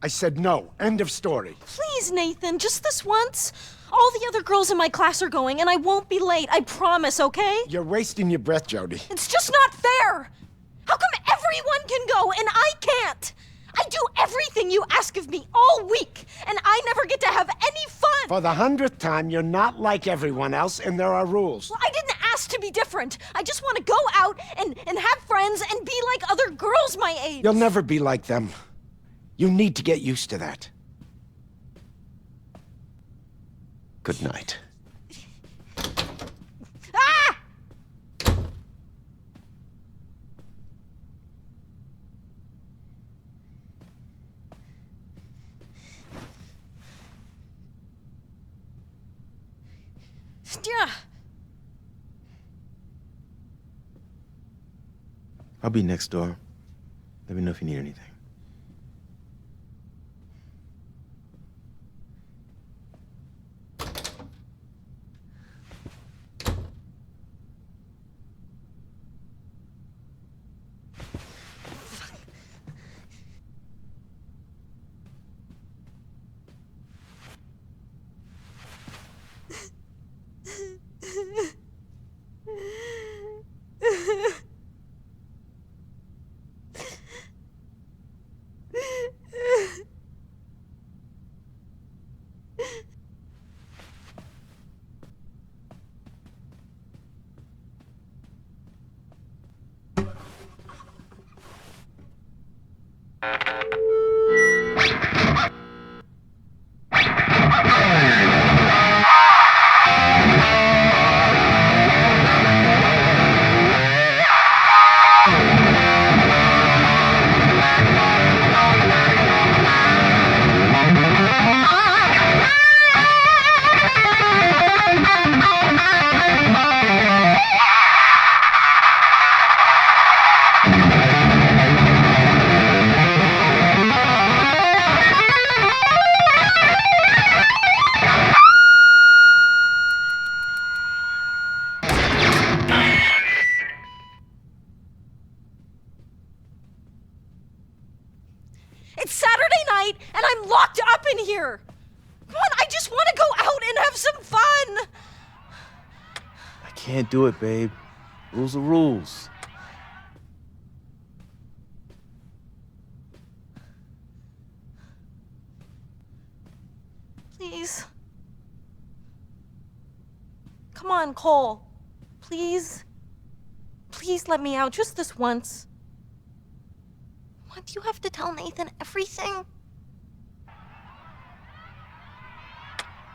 I said no. End of story. Please, Nathan, just this once. All the other girls in my class are going, and I won't be late. I promise, okay? You're wasting your breath, Jody. It's just not fair. How come everyone can go and I can't? I do everything you ask of me all week, and I never get to have any fun. For the 100th time, you're not like everyone else, and there are rules. Well, I didn't ask to be different. I just want to go out and have friends and be like other girls my age. You'll never be like them. You need to get used to that. Good night. Ah! Yeah. I'll be next door. Let me know if you need anything. It's Saturday night, and I'm locked up in here. Come on, I just want to go out and have some fun. I can't do it, babe. Rules are rules. Please. Come on, Cole. Please. Please let me out just this once. Why do you have to tell Nathan everything?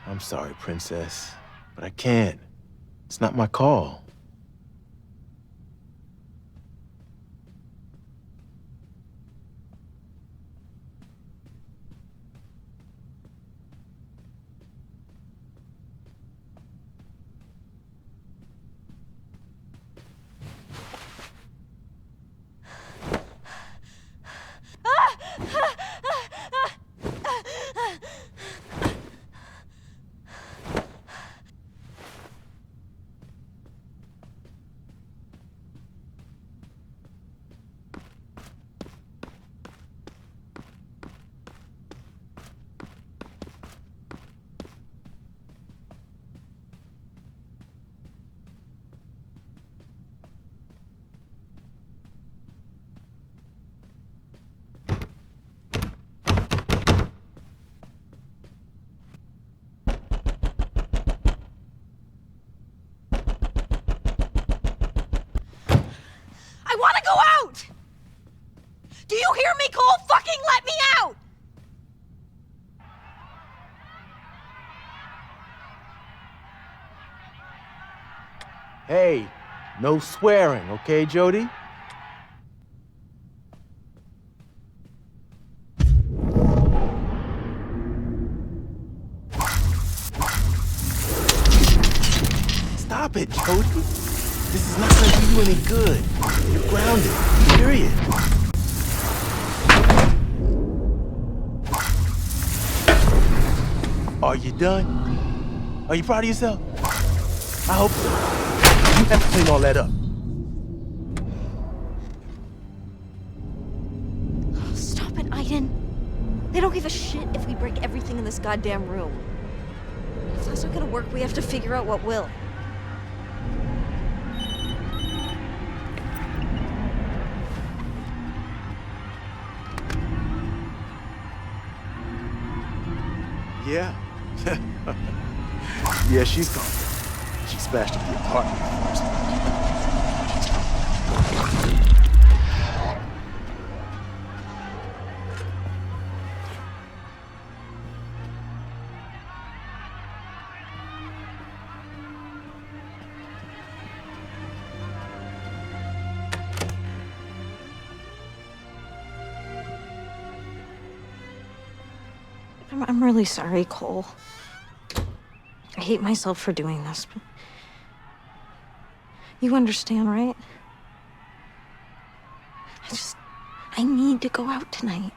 I'm sorry, princess, but I can't. It's not my call. I want to go out! Do you hear me, Cole? Fucking let me out! Hey, no swearing, okay, Jody? Stop it, Jody. This is not gonna do you any good. You're grounded, period. Are you done? Are you proud of yourself? I hope so. You have to clean all that up. Stop it, Aiden. They I don't give a shit if we break everything in this goddamn room. If that's not gonna work, we have to figure out what will. Yeah. Yeah, she's gone. She smashed up the apartment first. I'm really sorry, Cole. I hate myself for doing this, but you understand, right? I need to go out tonight.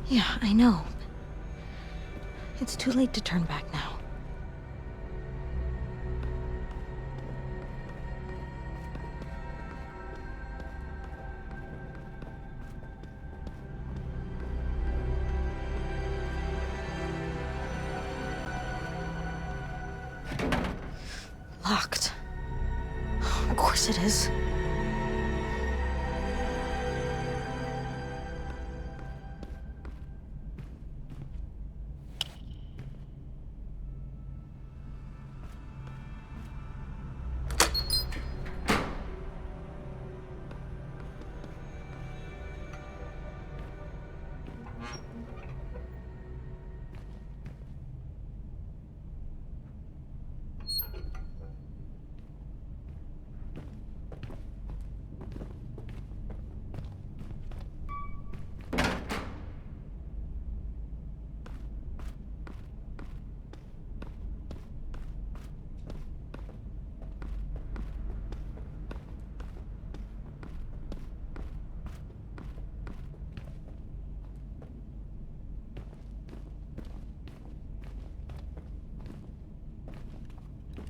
Yeah, I know. It's too late to turn back now. Locked. Of course it is.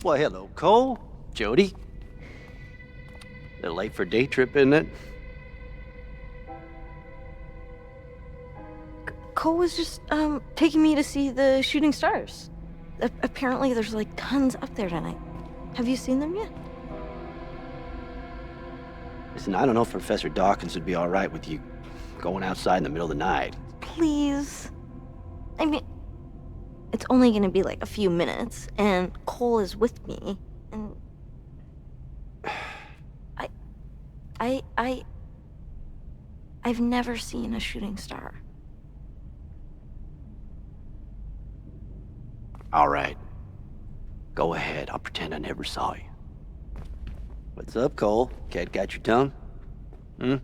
Well, hello, Cole, Jody. A little late for a day trip, isn't it? Cole was just taking me to see the shooting stars. Apparently there's like tons up there tonight. Have you seen them yet? Listen, I don't know if Professor Dawkins would be all right with you going outside in the middle of the night. Please. I mean, it's only gonna be like a few minutes, and Cole is with me, and I've never seen a shooting star. All right. Go ahead. I'll pretend I never saw you. What's up, Cole? Cat got your tongue? Hmm?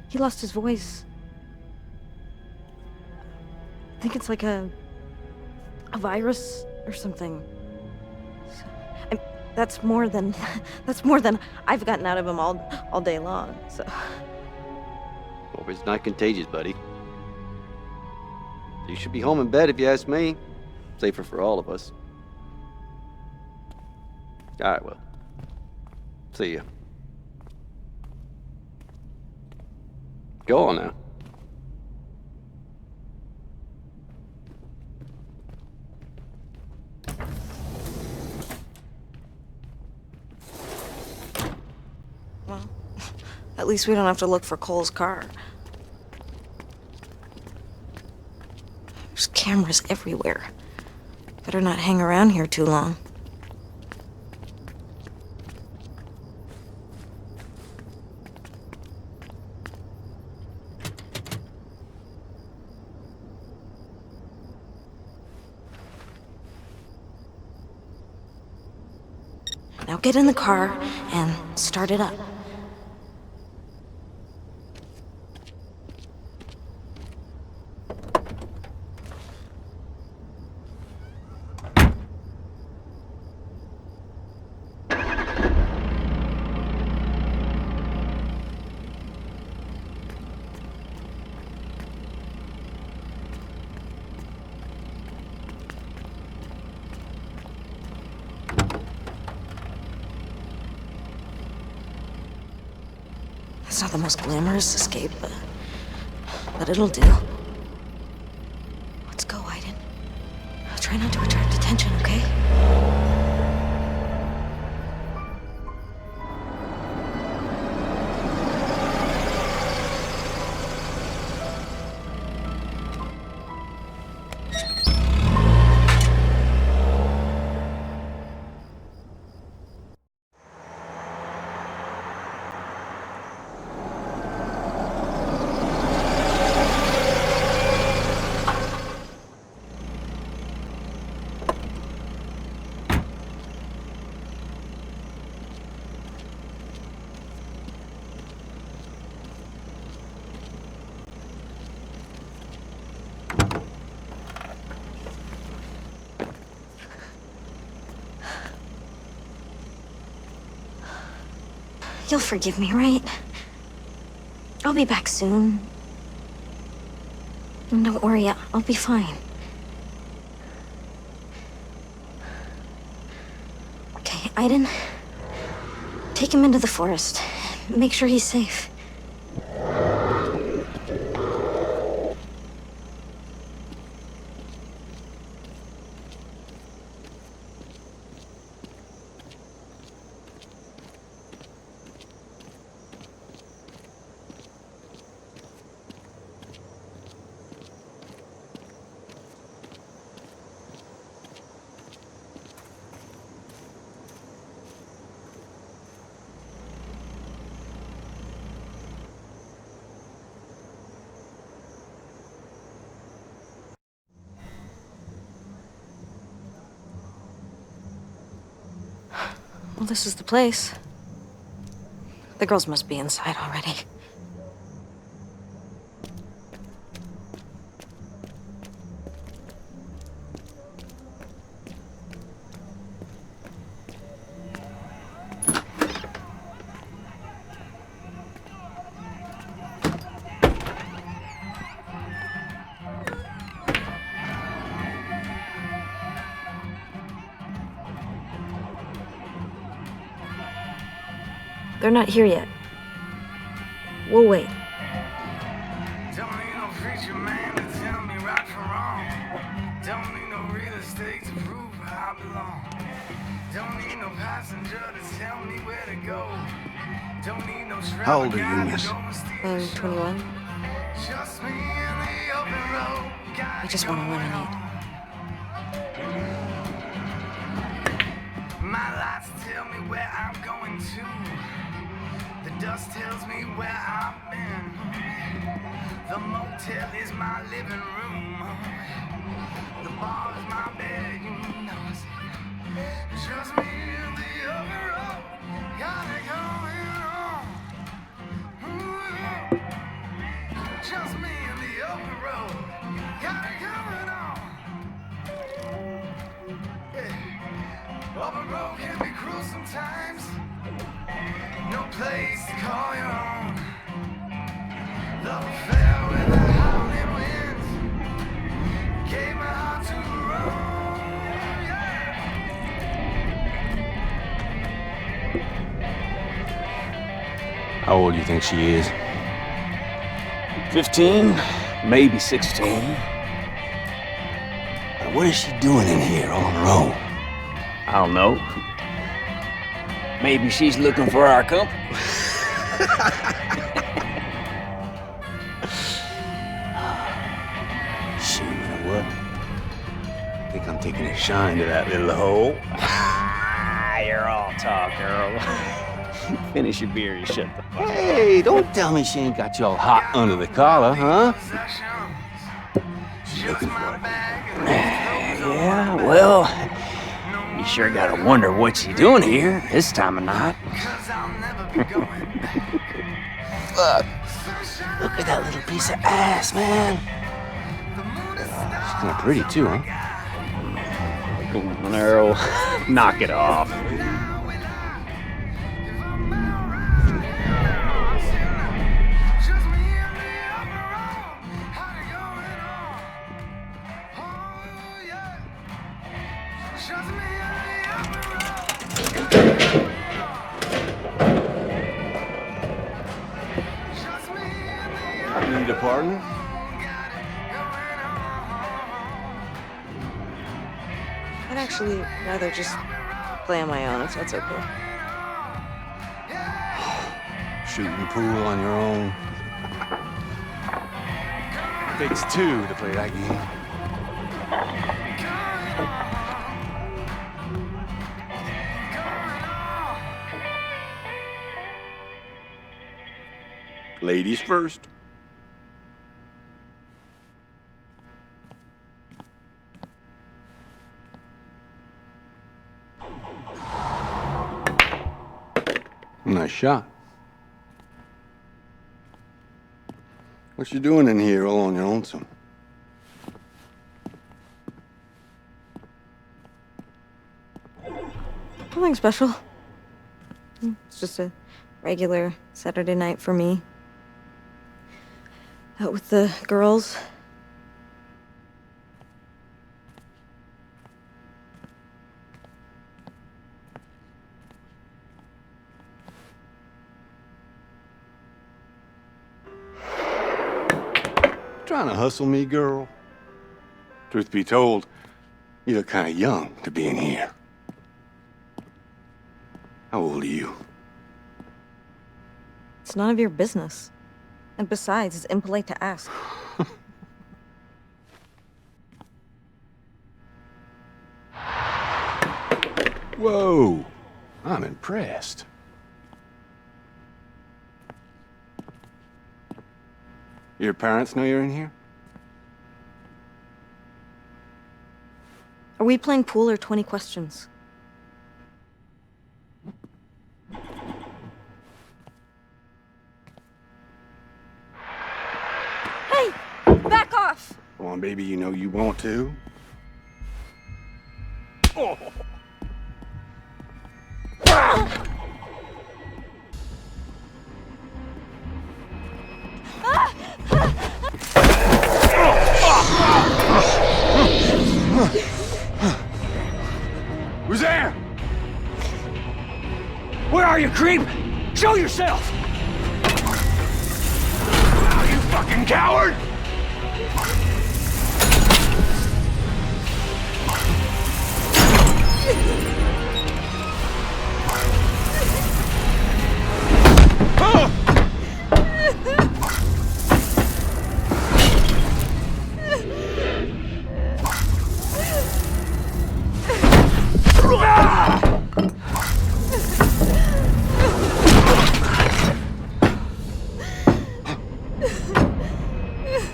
He lost his voice. I think it's like a virus or something. That's more than I've gotten out of him all day long. So Well, it's not contagious, buddy. You should be home in bed if you ask me. Safer for all of us. All right, well. See ya. Go on now. well, at least we don't have to look for Cole's car. There's cameras everywhere. Better not hang around here too long. Now get in the car and start it up. It's not the most glamorous escape, but it'll do. Let's go, Aiden. Try not to attract attention, okay? You'll forgive me, right? I'll be back soon. And don't worry, I'll be fine. Okay, Aiden. Take him into the forest. Make sure he's safe. Well, this is the place. The girls must be inside already. They're not here yet. We'll wait. Don't need no preacher man to tell me right from wrong. Don't need no real estate to prove where I belong. Don't need no passenger to tell me where to go. Don't need no How old are you, miss? I'm 21. Just me in the open road. I just want to lemonade. My lights tell me where I'm going to. The dust tells me where I've been. The motel is my living room. The bar is my bed, you know it. Just me in the open road. Got it going on. Ooh, just me in the open road. Got it going on. Yeah. Open road can be cruel sometimes. No place to call your own. Love affair with the howling winds. Gave my heart to roam. Yeah. How old do you think she is? 15, maybe 16. What is she doing in here all on her own? I don't know. Maybe she's looking for our company. Shoot, you know what? I think I'm taking a shine to that little hole. You're all talk, Earl. Finish your beer and shut the fuck up. Hey, don't tell me she ain't got you all hot under the collar, huh? She's looking for it. Yeah, well, you sure gotta wonder what she's doing here this time of night. Look at that little piece of ass, man. She's kind of pretty, too, huh? Come on, Earl. Knock it off. partner. I'd actually rather just play on my own, if that's okay. Shooting pool on your own. Takes two to play that game. Ladies first. Nice shot. What you doing in here all on your lonesome? Nothing special. It's just a regular Saturday night for me. Out with the girls. Trying to hustle me, girl? Truth be told, you look kind of young to be in here. How old are you? It's none of your business. And besides, it's impolite to ask. Whoa, I'm impressed. Your parents know you're in here? Are we playing pool or 20 questions? Hey! Back off! Come on, baby, you know you want to. Oh. Who's there? Where are you, creep? Show yourself! Oh, you fucking coward!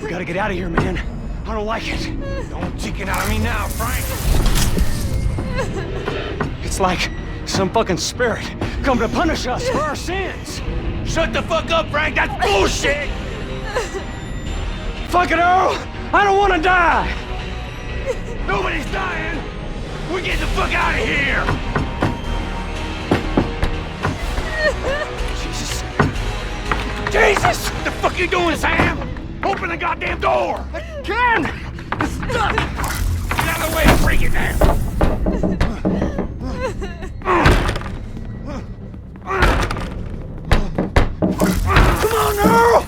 We gotta get out of here, man. I don't like it. Don't take it out of me now, Frank. It's like some fucking spirit come to punish us for our sins. Shut the fuck up, Frank. That's bullshit. Fuck it, Earl. I don't want to die. Nobody's dying. We're getting the fuck out of here. Jesus. Jesus! What the fuck you doing, Sam? Open the goddamn door! I can! It's stuck! Get out of the way and break it down! Come on, Earl!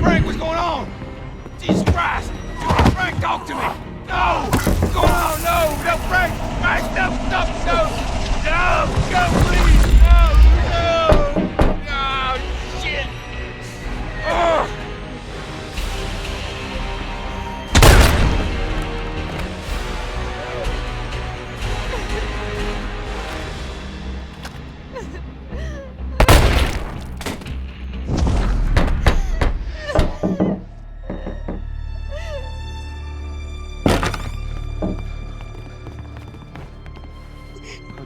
Frank, what's going on? Jesus Christ! Frank, talk to me! No! What's going on? No, Frank! Frank, no, please! No, shit! Ugh.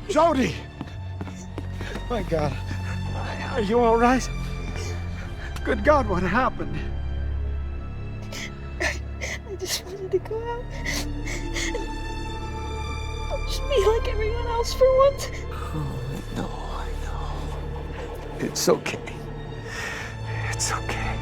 Jody! My God. Are you all right? Good God, what happened? I just wanted to go out. I'll just be like everyone else for once. No, I know. It's okay. It's okay.